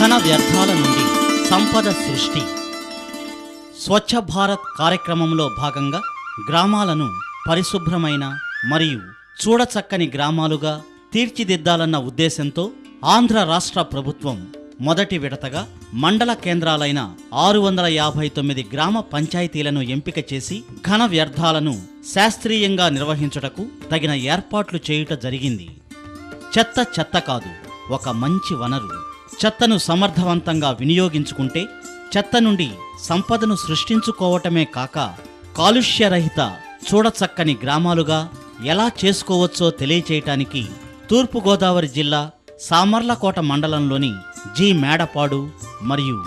ఘన వ్యర్థాల నుండి సంపద సృష్టి. స్వచ్ఛ భారత్ కార్యక్రమంలో భాగంగా గ్రామాలను పరిశుభ్రమైన మరియు చూడచక్కని గ్రామాలుగా తీర్చిదిద్దాలన్న ఉద్దేశంతో ఆంధ్ర రాష్ట్ర ప్రభుత్వం మొదటి విడతగా మండల కేంద్రాలైన 659 గ్రామ పంచాయతీలను ఎంపిక చేసి ఘన వ్యర్థాలను శాస్త్రీయంగా నిర్వహించుటకు తగిన ఏర్పాట్లు చేయుట జరిగింది. చెత్త కాదు, ఒక మంచి వనరు. చెత్తను సమర్థవంతంగా వినియోగించుకుంటే చెత్త నుండి సంపదను సృష్టించుకోవటమే కాక కాలుష్యరహిత చూడచక్కని గ్రామాలుగా ఎలా చేసుకోవచ్చో తెలియచేయటానికి తూర్పుగోదావరి జిల్లా సామర్లకోట మండలంలోని జి మేడపాడు మరియు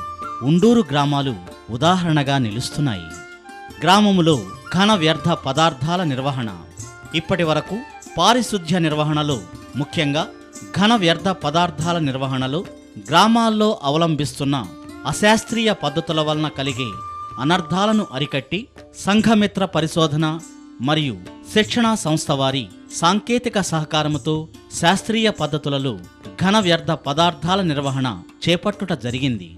ఉండూరు గ్రామాలు ఉదాహరణగా నిలుస్తున్నాయి. గ్రామములో ఘన వ్యర్థ పదార్థాల నిర్వహణ. ఇప్పటి వరకు పారిశుధ్య నిర్వహణలో, ముఖ్యంగా ఘన వ్యర్థ పదార్థాల నిర్వహణలో గ్రామాల్లో అవలంబిస్తున్న అశాస్త్రీయ పద్ధతుల వలన కలిగే అనర్థాలను అరికట్టి సంఘమిత్ర పరిశోధన మరియు శిక్షణా సంస్థ వారి సాంకేతిక సహకారముతో శాస్త్రీయ పద్ధతులలో ఘన వ్యర్థ పదార్థాల నిర్వహణ చేపట్టుట జరిగింది.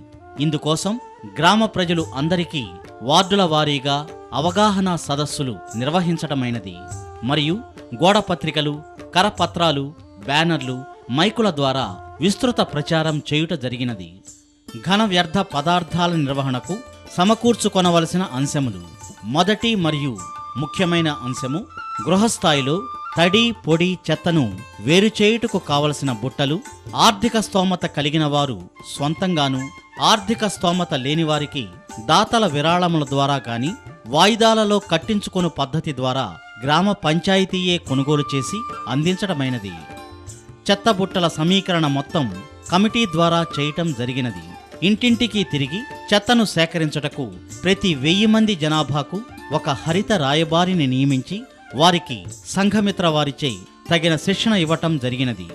ఇందుకోసం గ్రామ ప్రజలు అందరికీ వార్డుల వారీగా అవగాహన సదస్సులు నిర్వహించటమైనది మరియు గోడపత్రికలు, కరపత్రాలు, బ్యానర్లు, మైకుల ద్వారా విస్తృత ప్రచారం చేయుట జరిగినది. ఘన వ్యర్థ పదార్థాల నిర్వహణకు సమకూర్చుకొనవలసిన అంశములు. మొదటి మరియు ముఖ్యమైన అంశము, గృహస్థాయిలో తడి పొడి చెత్తను వేరుచేయుటకు కావలసిన బుట్టలు. ఆర్థిక స్తోమత కలిగిన వారు స్వంతంగాను, ఆర్థిక స్తోమత లేనివారికి దాతల విరాళముల ద్వారా గాని, వాయిదాలలో కట్టించుకొను పద్ధతి ద్వారా గ్రామ పంచాయతీయే కొనుగోలు చేసి అందించడమైనది. చెత్త బుట్టల సమీకరణ మొత్తం కమిటీ ద్వారా చేయటం జరిగినది. ఇంటింటికి తిరిగి చెత్తను సేకరించుటకు ప్రతి 1000 మంది జనాభాకు ఒక హరిత రాయబారిని నియమించి వారికి సంఘమిత్ర వారిచే తగిన శిక్షణ ఇవ్వటం జరిగినది.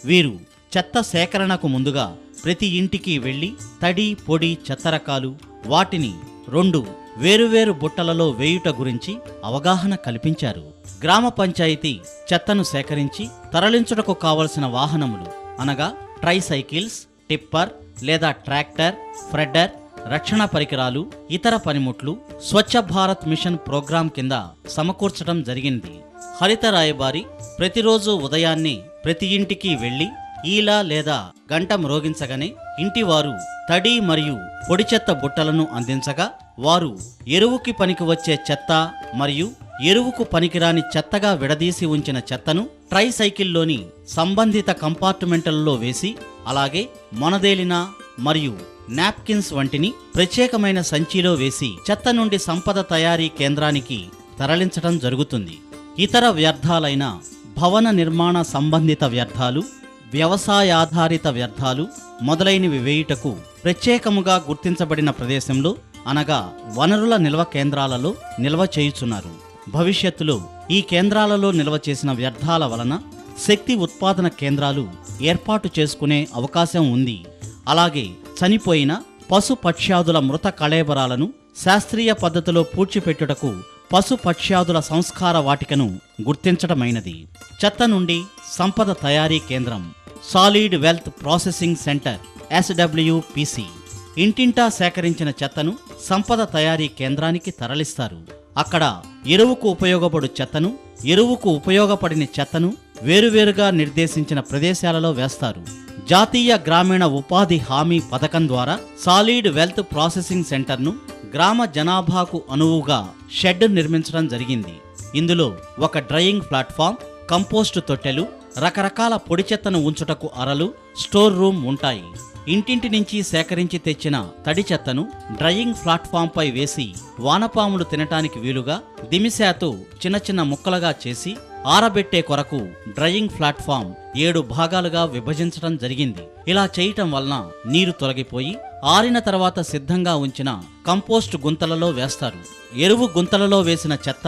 వీరు చెత్త సేకరణకు ముందుగా ప్రతి ఇంటికి వెళ్లి తడి పొడి చెత్త రకాలు, వాటిని 2 వేరువేరు బుట్టలలో వేయుట గురించి అవగాహన కల్పించారు. గ్రామ పంచాయతీ చెత్తను సేకరించి తరలించుటకు కావలసిన వాహనములు అనగా ట్రైసైకిల్స్, టిప్పర్ లేదా ట్రాక్టర్, ఫ్రెడ్డర్, రక్షణ పరికరాలు, ఇతర పనిముట్లు స్వచ్ఛ భారత్ మిషన్ ప్రోగ్రాం కింద సమకూర్చడం జరిగింది. హరిత రాయబారి ప్రతిరోజు ఉదయాన్నే ప్రతి ఇంటికి వెళ్లి ఈల లేదా గంట మ్రోగించగానే ఇంటివారు తడి మరియు పొడి చెత్త బుట్టలను అందించగా, వారు ఎరువుకి పనికి వచ్చే చెత్త మరియు ఎరువుకు పనికిరాని చెత్తగా విడదీసి ఉంచిన చెత్తను ట్రైసైకిల్లోని సంబంధిత కంపార్ట్మెంట్లలో వేసి, అలాగే మొనదేలిన మరియు నాప్కిన్స్ వంటిని ప్రత్యేకమైన సంచిలో వేసి చెత్త నుండి సంపద తయారీ కేంద్రానికి తరలించడం జరుగుతుంది. ఇతర వ్యర్థాలైన భవన నిర్మాణ సంబంధిత వ్యర్థాలు, వ్యవసాయాధారిత వ్యర్థాలు మొదలైనవి వేయుటకు ప్రత్యేకముగా గుర్తించబడిన ప్రదేశంలో అనగా వనరుల నిల్వ కేంద్రాలలో నిల్వ చేయుచున్నారు. భవిష్యత్తులో ఈ కేంద్రాలలో నిల్వ చేసిన వ్యర్థాల వలన శక్తి ఉత్పాదన కేంద్రాలు ఏర్పాటు చేసుకునే అవకాశం ఉంది. అలాగే చనిపోయిన పశు పక్ష్యాదుల మృత కళేబరాలను శాస్త్రీయ పద్ధతిలో పూడ్చిపెట్టుటకు పశు పక్ష్యాదుల సంస్కార వాటికను గుర్తించటమైనది. చెత్త నుండి సంపద తయారీ కేంద్రం, solid wealth processing centre SWPC. ఇంటింటా సేకరించిన చెత్తను సంపద తయారీ కేంద్రానికి తరలిస్తారు. అక్కడ ఎరువుకు ఉపయోగపడు చెత్తను, ఎరువుకు ఉపయోగపడిన చెత్తను వేరువేరుగా నిర్దేశించిన ప్రదేశాలలో వేస్తారు. జాతీయ గ్రామీణ ఉపాధి హామీ పథకం ద్వారా సాలిడ్ వెల్త్ ప్రాసెసింగ్ సెంటర్ను గ్రామ జనాభాకు అనువుగా షెడ్ నిర్మించడం జరిగింది. ఇందులో ఒక డ్రయింగ్ ప్లాట్ఫామ్, కంపోస్టు తొట్టెలు, రకరకాల పొడి చెత్తను ఉంచుటకు అరలు, స్టోర్ రూమ్ ఉంటాయి. ఇంటింటి నుంచి సేకరించి తెచ్చిన తడి చెత్తను డ్రయింగ్ ప్లాట్ఫామ్ పై వేసి వానపాములు తినటానికి వీలుగా దిమిశాతో చిన్న చిన్న ముక్కలుగా చేసి ఆరబెట్టే కొరకు డ్రయింగ్ ప్లాట్ఫామ్ 7 భాగాలుగా విభజించడం జరిగింది. ఇలా చేయటం వలన నీరు తొలగిపోయి ఆరిన తర్వాత సిద్ధంగా ఉంచిన కంపోస్ట్ గుంతలలో వేస్తారు. ఎరువు గుంతలలో వేసిన చెత్త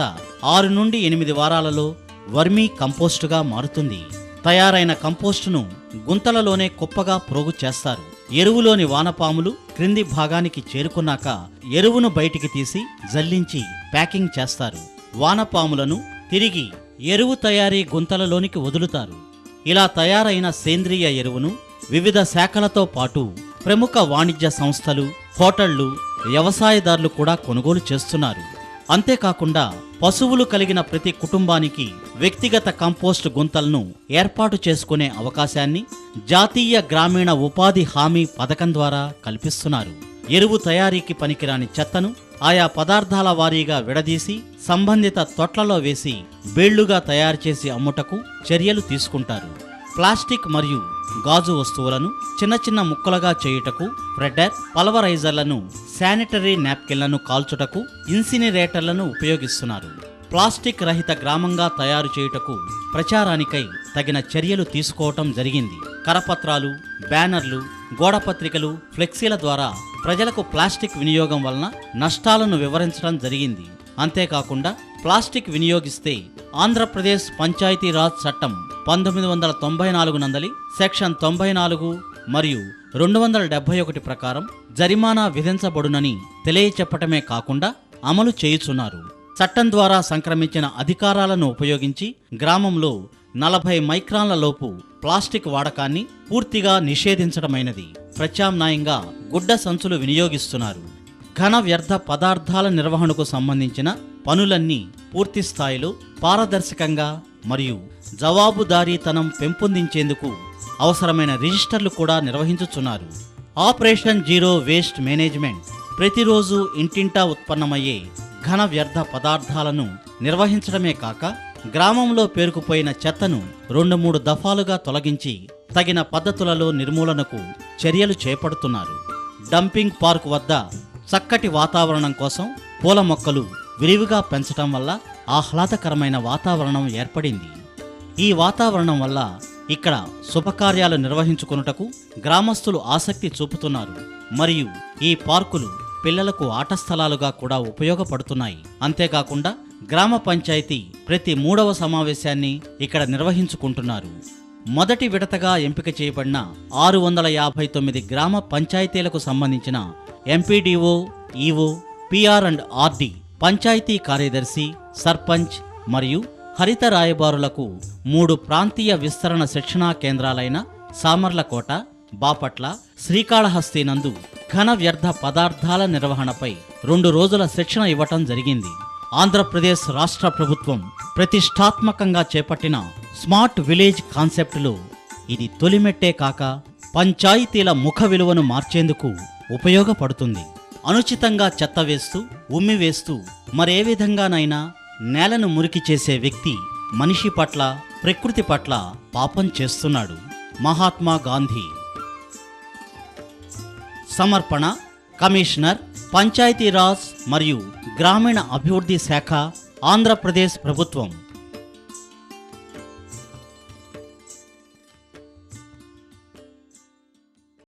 6 నుండి 8 వారాలలో వర్మీ కంపోస్టుగా మారుతుంది. తయారైన కంపోస్టును గుంతలలోనే కుప్పగా ప్రోగు చేస్తారు. ఎరువులోని వానపాములు క్రింది భాగానికి చేరుకున్నాక ఎరువును బయటికి తీసి జల్లించి ప్యాకింగ్ చేస్తారు. వానపాములను తిరిగి ఎరువు తయారీ గుంతలలోనికి వదులుతారు. ఇలా తయారైన సేంద్రియ ఎరువును వివిధ శాఖలతో పాటు ప్రముఖ వాణిజ్య సంస్థలు, హోటళ్లు, వ్యవసాయదారులు కూడా కొనుగోలు చేస్తున్నారు. అంతేకాకుండా పశువులు కలిగిన ప్రతి కుటుంబానికి వ్యక్తిగత కంపోస్ట్ గుంతలను ఏర్పాటు చేసుకునే అవకాశాన్ని జాతీయ గ్రామీణ ఉపాధి హామీ పథకం ద్వారా కల్పిస్తున్నారు. ఎరువు తయారీకి పనికిరాని చెత్తను ఆయా పదార్థాల వారీగా విడదీసి సంబంధిత తొట్లలో వేసి బేళ్లుగా తయారు చేసి అమ్ముటకు చర్యలు తీసుకుంటారు. ప్లాస్టిక్ మరియు గాజు వస్తువులను చిన్న చిన్న ముక్కలుగా చేయుటకు ఫ్రెడ్డర్, పల్వరైజర్లను, శానిటరీ నాప్కిన్లను కాల్చుటకు ఇన్సినరేటర్లను ఉపయోగిస్తున్నారు. ప్లాస్టిక్ రహిత గ్రామంగా తయారు చేయుటకు ప్రచారానికై తగిన చర్యలు తీసుకోవటం జరిగింది. కరపత్రాలు, బ్యానర్లు, గోడపత్రికలు, ఫ్లెక్సీల ద్వారా ప్రజలకు ప్లాస్టిక్ వినియోగం వలన నష్టాలను వివరించడం జరిగింది. అంతేకాకుండా ప్లాస్టిక్ వినియోగిస్తే ఆంధ్రప్రదేశ్ పంచాయతీరాజ్ చట్టం 1994 నందలి సెక్షన్ 94 మరియు 271 ప్రకారం జరిమానా విధించబడునని తెలియచెప్పటమే కాకుండా అమలు చేయుచున్నారు. చట్టం ద్వారా సంక్రమించిన అధికారాలను ఉపయోగించి గ్రామంలో 40 మైక్రాన్ల లోపు ప్లాస్టిక్ వాడకాన్ని పూర్తిగా నిషేధించడమైనది. ప్రత్యామ్నాయంగా గుడ్డ సంచులు వినియోగిస్తున్నారు. ఘన వ్యర్థ పదార్థాల నిర్వహణకు సంబంధించిన పనులన్నీ పూర్తి స్థాయిలో పారదర్శకంగా మరియు జవాబుదారీతనం పెంపొందించేందుకు అవసరమైన రిజిస్టర్లు కూడా నిర్వహించుచున్నారు. ఆపరేషన్ జీరో వేస్ట్ మేనేజ్మెంట్ ప్రతిరోజు ఇంటింటా ఉత్పన్నమయ్యే ఘన వ్యర్థ పదార్థాలను నిర్వహించడమే కాక గ్రామంలో పేరుకుపోయిన చెత్తను 2-3 దఫాలుగా తొలగించి తగిన పద్ధతులలో నిర్మూలనకు చర్యలు చేపడుతున్నారు. డంపింగ్ పార్క్ వద్ద చక్కటి వాతావరణం కోసం పూల మొక్కలు విరివిగా పెంచడం వల్ల ఆహ్లాదకరమైన వాతావరణం ఏర్పడింది. ఈ వాతావరణం వల్ల ఇక్కడ శుభకార్యాలు నిర్వహించుకొనుటకు గ్రామస్తులు ఆసక్తి చూపుతున్నారు. మరియు ఈ పార్కులు పిల్లలకు ఆట స్థలాలుగా కూడా ఉపయోగపడుతున్నాయి. అంతేకాకుండా గ్రామ పంచాయతీ ప్రతి 3వ సమావేశాన్ని ఇక్కడ నిర్వహించుకుంటున్నారు. మొదటి విడతగా ఎంపిక చేయబడిన 659 గ్రామ పంచాయతీలకు సంబంధించిన MPDO, EO, PR and RD, panchayat కార్యదర్శి, సర్పంచ్ మరియు హరిత రాయబారులకు 3 ప్రాంతీయ విస్తరణ శిక్షణా కేంద్రాలైన సామర్లకోట, బాపట్ల, శ్రీకాళహస్తి నందు ఘన వ్యర్థ పదార్థాల నిర్వహణపై 2 రోజుల శిక్షణ ఇవ్వటం జరిగింది. ఆంధ్రప్రదేశ్ రాష్ట్ర ప్రభుత్వం ప్రతిష్టాత్మకంగా చేపట్టిన స్మార్ట్ విలేజ్ కాన్సెప్టులో ఇది తొలిమెట్టే కాక పంచాయతీల ముఖ విలువను మార్చేందుకు ఉపయోగపడుతుంది. అనుచితంగా చెత్త వేస్తూ, ఉమ్మి వేస్తూ మరే విధంగానైనా నేలను మురికి చేసే వ్యక్తి మనిషి పట్ల, ప్రకృతి పట్ల పాపం చేస్తున్నాడు. మహాత్మా గాంధీ. సమర్పణ కమిషనర్, పంచాయతీరాజ్ మరియు గ్రామీణ అభివృద్ధి శాఖ, ఆంధ్రప్రదేశ్ ప్రభుత్వం.